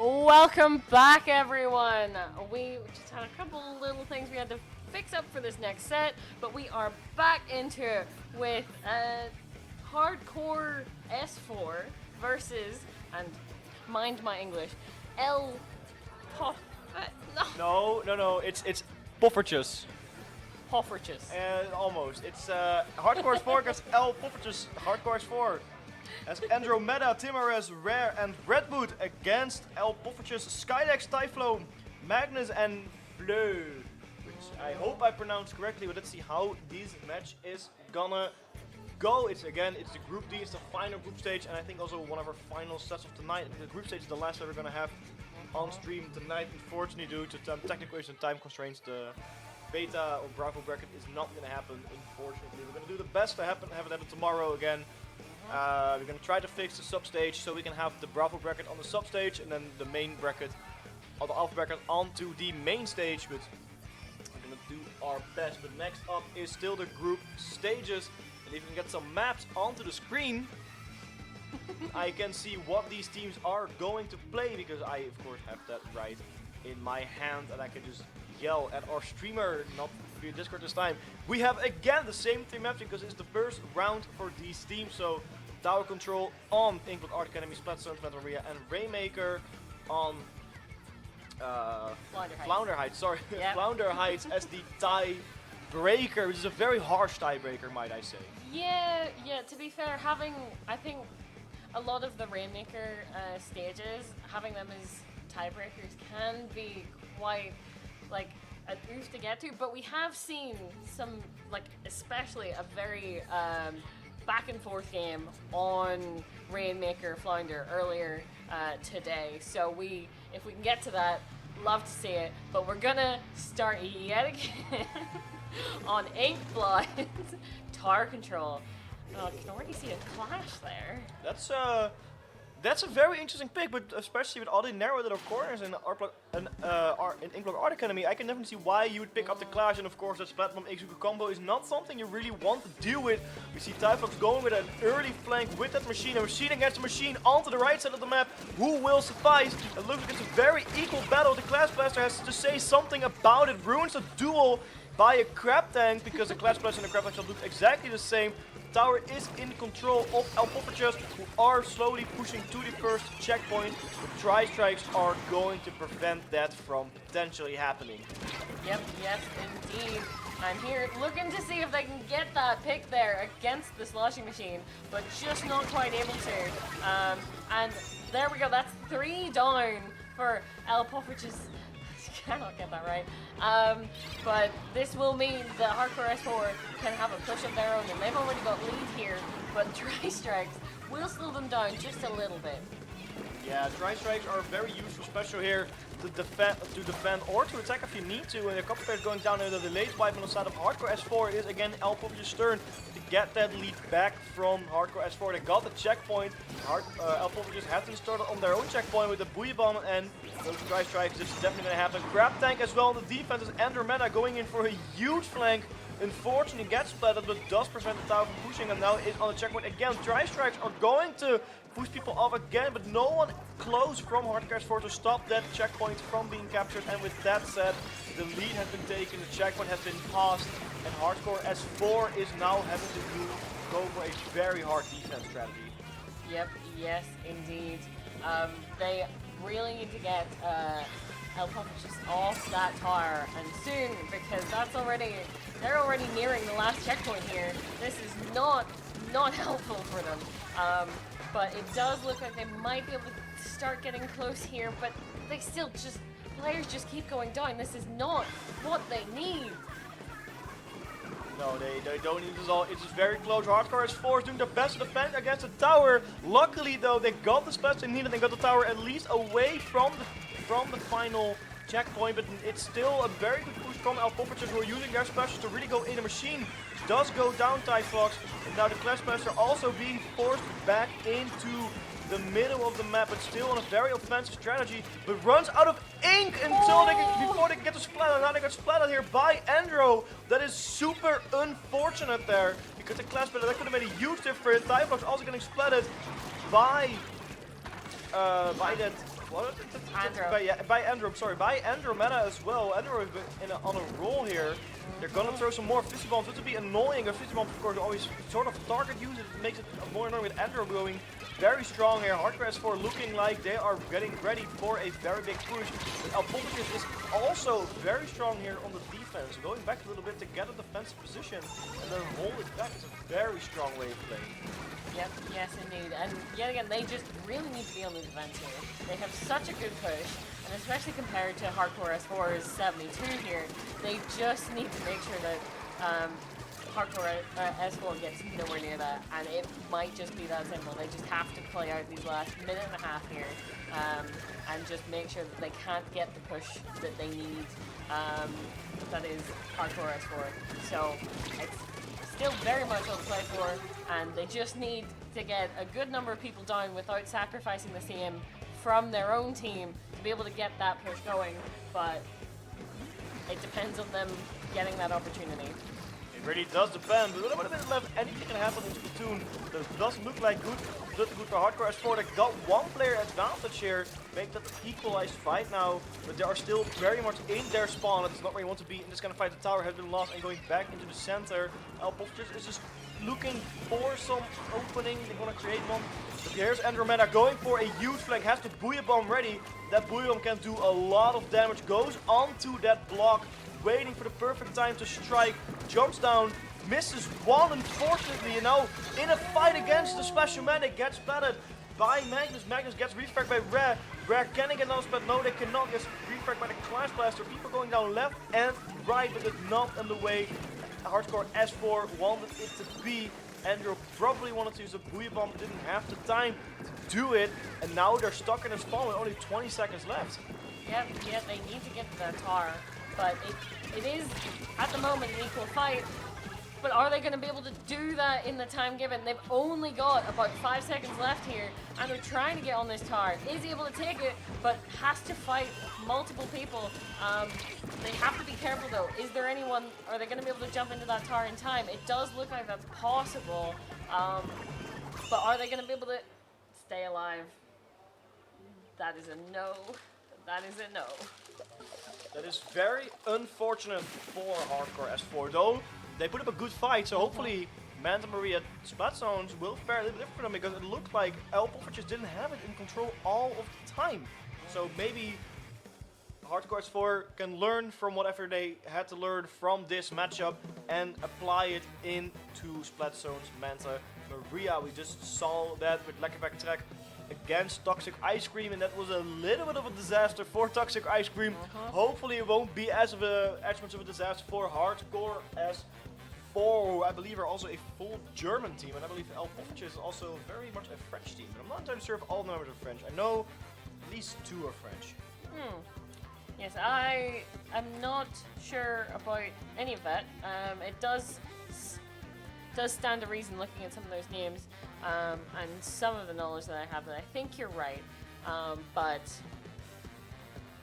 Welcome back, everyone. We just had a couple little things we had to fix up for this next set, but we are back into it with hardcore S4 versus, and mind my English, L Pof. No. It's Poffertjes. Poffertjes. Almost. It's Hardcore 4 against L Poffertjes. Hardcore 4. As Andromeda, Timares, Rare, and Redwood against L Poffertjes, Skydex, Typhlow, Magnus, and Fleur. Which I hope I pronounced correctly, but let's see how this match is gonna go. It's the group D, it's the final group stage, and I think also one of our final sets of tonight. The group stage is the last that we're gonna have on stream tonight. Unfortunately, due to technical issues and time constraints, the beta or Bravo bracket is not gonna happen. Unfortunately, we're gonna do the best to have it happen tomorrow again. We're gonna try to fix the sub stage so we can have the Bravo bracket on the sub stage and then the main bracket or the Alpha bracket onto the main stage. But we're gonna do our best. But next up is still the group stages, and if we can get some maps onto the screen, I can see what these teams are going to play, because I of course have that right in my hand and I can just yell at our streamer, not via Discord this time. We have again the same 3 maps because it's the first round for these teams. So Tower Control on Inkblot Art Academy, Splatstone, Maria, and Rainmaker on Flounder Heights. Sorry, yep. Flounder Heights as the tiebreaker, which is a very harsh tiebreaker, might I say. Yeah. To be fair, I think a lot of the Rainmaker stages, having them as tiebreakers can be quite like an oof to get to, but we have seen some, like, especially a very back and forth game on Rainmaker Flounder earlier today. So if we can get to that, love to see it. But we're gonna start yet again on Inkblot Tower Control. I can already see a clash there. That's a very interesting pick, but especially with all the narrow little corners in Inkblot Art Academy, I can definitely see why you would pick up the clash. And of course, that Platinum Exuku combo is not something you really want to deal with. We see Typhlox going with an early flank with that machine, a machine against a machine onto the right side of the map. Who will suffice? It looks like it's a very equal battle. The Clash Blaster has to say something about it. Ruins a duel by a Crab Tank, because the Clash Blaster and the Crab Tank look exactly the same. Tower is in control of L Poffertjes, who are slowly pushing to the first checkpoint. The Tri-Strikes are going to prevent that from potentially happening. Yep, yes indeed. I'm here looking to see if they can get that pick there against the sloshing machine, but just not quite able to. And there we go, that's 3 down for L Poffertjes. Cannot get that right. But this will mean that Hardcore S4 can have a push of their own, and they've already got lead here, but Tri-Strikes will slow them down just a little bit. Yeah, Tri-Strikes are very useful, special here to defend or to attack if you need to. And a couple players going down in the delayed wipe on the side of Hardcore S4 is again L Poffertjes' turn to get that lead back from Hardcore S4. They got the checkpoint. L Poffertjes have been started on their own checkpoint with the Booyah Bomb, and those Tri-Strikes, this is definitely going to happen. Crab Tank as well on the defense is Andromeda going in for a huge flank. Unfortunately gets splattered, but does prevent the tower from pushing, and now is on the checkpoint again. Tri-Strikes are going to push people off again, but no one close from Hardcore S4 to stop that checkpoint from being captured. And with that said, the lead has been taken, the checkpoint has been passed, and Hardcore S4 is now having to go for a very hard defense strategy. Yep, yes indeed. They really need to get L Poffertjes off that tower, and soon, because they're already nearing the last checkpoint here. This is not helpful for them. But it does look like they might be able to start getting close here, but they still players just keep going down. This is not what they need. No, they don't need this all. It's just very close. Hardcore S4 is doing their best to defend against the tower. Luckily though, they got the special they needed. They got the tower at least away from the final checkpoint, but it's still a very good push from L Poffertjes, who are using their specials to really go in the machine. Which does go down Typhlox, and now the Clash Blaster also being forced back into the middle of the map, but still on a very offensive strategy, but runs out of ink before they get to splatter. Now they got splattered here by Andro. That is super unfortunate there, because the Clash Blaster, that could have made a huge difference. Typhlox also getting splattered by that Andro. By Andro, sorry, by Andromeda as well. Andro is on a roll here. They're gonna throw some more Fizzy Bombs. This would be annoying. A Fizzy Bomb, of course, always sort of target use. It makes it more annoying with Andro going very strong here. Hardcore S4 looking like they are getting ready for a very big push. But Poffertjes is also very strong here on the defense. Going back a little bit to get a defensive position and then hold it back is a very strong way of playing. Yep, yes indeed. And yet again, they just really need to be on the defense here. They have such a good push, and especially compared to Hardcore S4's 72 here, they just need to make sure that Hardcore S4 gets nowhere near that, and it might just be that simple. They just have to play out these last minute and a half here, and just make sure that they can't get the push that they need. That is Hardcore S4. So it's still very much on the play for, and they just need to get a good number of people down without sacrificing the CM from their own team to be able to get that push going, but it depends on them getting that opportunity. It really does depend, but with a minute left, anything can happen in Splatoon. That doesn't look like good for Hardcore S4. They got one player advantage here, make that equalized fight now, but they are still very much in their spawn. It's not where you want to be in this kind of fight. The tower has been lost and going back into the center. Poffertjes is just looking for some opening. They want to create one. But here's Andromeda going for a huge flank, has the Booyah Bomb ready. That Booyah Bomb can do a lot of damage, goes onto that block, waiting for the perfect time to strike, jumps down, misses one unfortunately, and now in a fight against the Special Medic, gets splatted by Magnus. Magnus gets refragged by Rare. Rare can get another splat, no they cannot, gets refragged by the Clash Blaster. People going down left and right, but it's not in the way Hardcore S4 wanted it to be. Andrew probably wanted to use a Booyah Bomb, didn't have the time to do it, and now they're stuck in a spawn with only 20 seconds left. Yep, they need to get to that tower. But it is, at the moment, an equal fight. But are they going to be able to do that in the time given? They've only got about 5 seconds left here, and they're trying to get on this tower. Is able to take it, but has to fight multiple people. They have to be careful though. Is there anyone, are they going to be able to jump into that tower in time? It does look like that's possible, but are they going to be able to stay alive? That is a no. That is a no. That is very unfortunate for Hardcore S4, though they put up a good fight, so hopefully Manta Maria Splat Zones will fare a little different for them, because it looked like Poffertjes didn't have it in control all of the time. So maybe Hardcore S4 can learn from whatever they had to learn from this matchup and apply it into Splat Zones. Manta Maria, we just saw that with Lekkerback Track against Toxic Ice Cream, and that was a little bit of a disaster for Toxic Ice Cream. Hopefully it won't be as much of a disaster for Hardcore S4, who I believe are also a full German team, and I believe Poffertjes is also very much a French team, but I'm not entirely sure if all members are French. I know at least 2 are French. Yes, I am not sure about any of that. It does stand to reason looking at some of those names, and some of the knowledge that I have, that I think you're right, but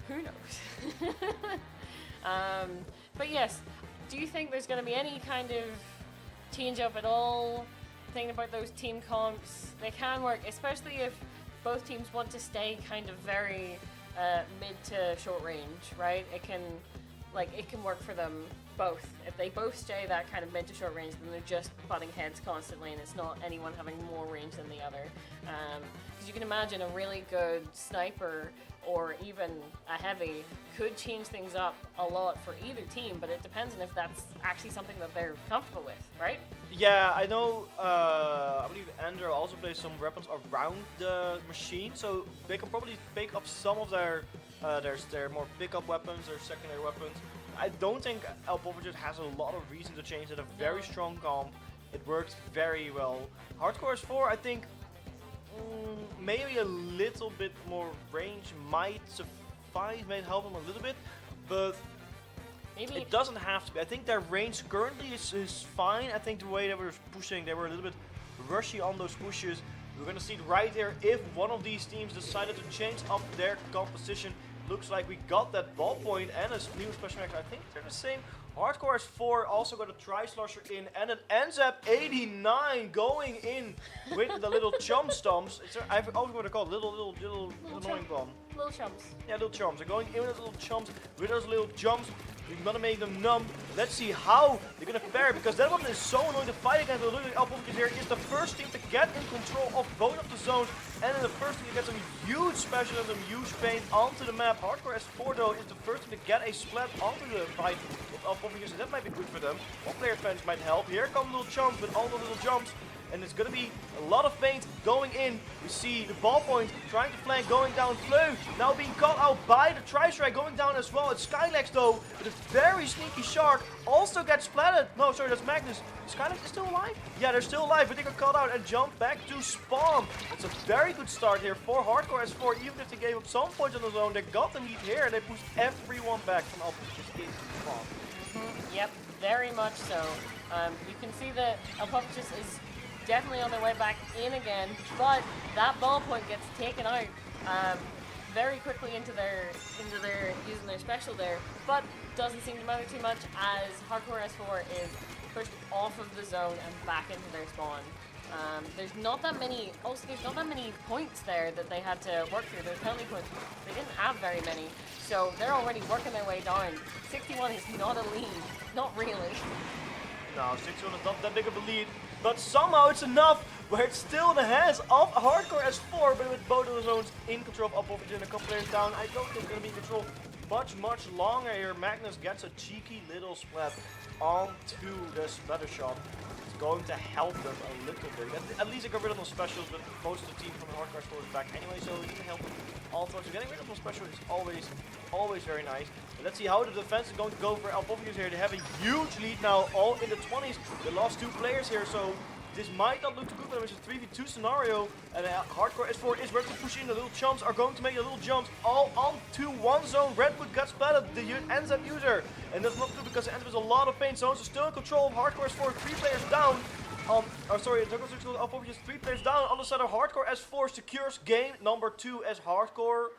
who knows? But yes, do you think there's going to be any kind of change up at all? Thinking about those team comps, they can work, especially if both teams want to stay kind of very mid to short range, right? It can work for them both. If they both stay that kind of mid to short range, then they're just butting heads constantly, and it's not anyone having more range than the other. Because you can imagine a really good sniper or even a heavy could change things up a lot for either team, but it depends on if that's actually something that they're comfortable with, right? Yeah, I know, I believe Andrew also plays some weapons around the machine, so they can probably pick up some of their more pickup weapons, their secondary weapons. I don't think Poffertjes has a lot of reason to change it. A very strong comp. It works very well. Hardcore S4, I think maybe a little bit more range might suffice, might help them a little bit, but maybe it doesn't have to be. I think their range currently is fine. I think the way they were pushing, they were a little bit rushy on those pushes. We're going to see it right here if one of these teams decided to change up their composition. Looks like we got that ball point and a new special action. I think they're the same. Hardcore S4 also got a Tri-Slosher in, and it ends up 89 going in with the little chum stomps. I've always going to call it little annoying bomb. little chumps. Yeah, little chumps. They're going in with those little chumps, with those little jumps. We're gonna make them numb. Let's see how they're gonna fare, because that one is so annoying to fight against. But looking at Poffertjes here is the first team to get in control of both of the zones, and in the first team to get some huge special and some huge pain onto the map. Hardcore S4 though is the first team to get a splat onto the fight of Poffertjes, and that might be good for them. One player advantage might help. Here come little chumps with all the little jumps. And it's gonna be a lot of paint going in. We see the ballpoint trying to flank, going down. Fleu now being caught out by the tri-strike, going down as well. It's Skylex though, with a very sneaky shark, also gets splatted. No, sorry, that's Magnus. Skylex is still alive? Yeah, they're still alive, but they got caught out and jump back to spawn. It's a very good start here for Hardcore S4. Even if they gave up some points on the zone, they got the lead here and they pushed everyone back from Poffertjes into spawn. Yep, very much so. You can see that Poffertjes is definitely on their way back in again, but that ballpoint gets taken out very quickly into their using their special there, but doesn't seem to matter too much as Hardcore S4 is pushed off of the zone and back into their spawn. There's not that many points there that they had to work through. There's penalty points. They didn't have very many, so they're already working their way down. 61 is not a lead, not really. No, 61 is not that big of a lead, but somehow it's enough where it's still in the hands of Hardcore S4, but with both of the zones in control of Poffertjes and a couple players down. I don't think they're going to be in control much longer here. Magnus gets a cheeky little splat onto the splatter shot. It's going to help them a little bit. At least they got rid of those specials, but most of the team from Hardcore S4 is back anyway, so it can help them all through. So getting rid of those specials is always very nice. But let's see how the defense is going to go for Poffertjes here. They have a huge lead now, all in the 20s. They lost 2 players here, so this might not look too good for them. It's a 3v2 scenario, and Hardcore S4 is ready to push in. The little chumps are going to make the little jumps all onto one zone. Redwood got splatted, the ends up user, and that's not good because it ends with a lot of pain. Zones are still in control of Hardcore S4, 3 players down. Poffertjes 3 players down. On the side of Hardcore S4 secures game number 2 as Hardcore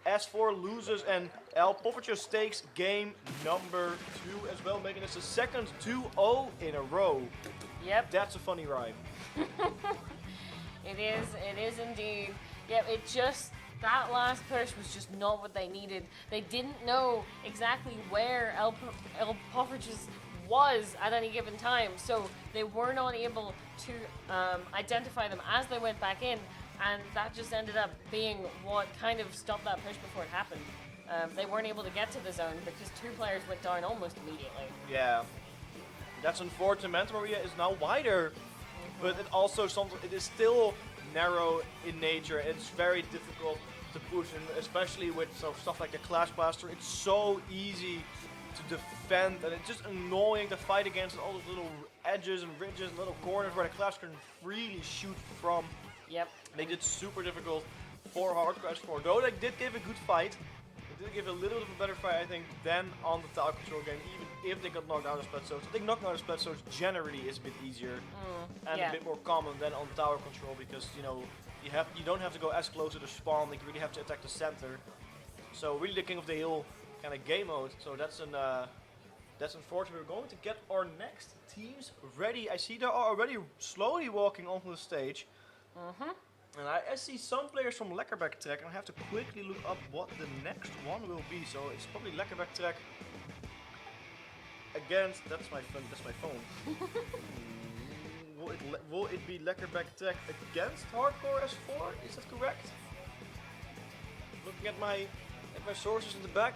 S4 loses, and Poffertjes takes game number 2 as well, making this the second 2-0 in a row. Yep. That's a funny rhyme. It is indeed. Yep, that last push was just not what they needed. They didn't know exactly where Poffertjes was at any given time, so they were not able to identify them as they went back in, and that just ended up being what kind of stopped that push before it happened. They weren't able to get to the zone because 2 players went down almost immediately. Yeah, that's unfortunate. Manta Maria is now wider, but it also it is still narrow in nature. It's very difficult to push, and especially with stuff like the Clash Blaster, it's so easy to defend, and it's just annoying to fight against all those little edges and ridges and little corners where the Clash can freely shoot from. Yep. Makes it super difficult for Hardcore S4. Though they did give a good fight. They did give a little bit of a better fight, I think, than on the tower control game, even if they got knocked out of split zones. I think knocking out of split zones generally is a bit easier and a bit more common than on tower control, because you don't have to go as close to the spawn. Like, you really have to attack the center. So really the king of the hill kind of game mode. So that's unfortunate. We're going to get our next teams ready. I see they are already slowly walking onto the stage. And I see some players from Lekkerback Track, and I have to quickly look up what the next one will be. So it's probably Lekkerback Track against. That's my phone. Will it be Lekkerback Track against Hardcore S4? Is that correct? Looking at my sources in the back.